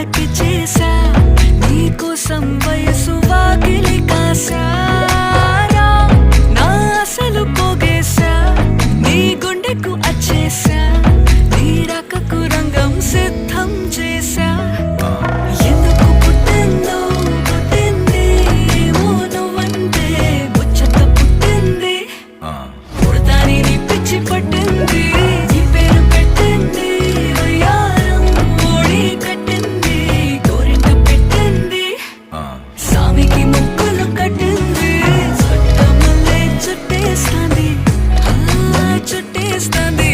కళ్ళకి చేసా నీకోసం వయసు వాకిలి కాసారా నా అసలు పోగేశా నీ గుండెకు అచ్చేసా నీ రకకు రంగం సిద్ధం చేసా ఎందుకు పుట్టిందో పుట్టింది ఏమో నువ్వంటే ముచ్చట పుట్టింది పుడతాని నీ పిచ్చి పట్టింది నీ పేరు పెట్టింది వయ్యారం ఓడి కట్టింది గోరింట పెట్టింది సామికి ముక్కులు కట్టింది చుట్టమల్లే చుట్టేస్తాంది చుట్టేస్తాంది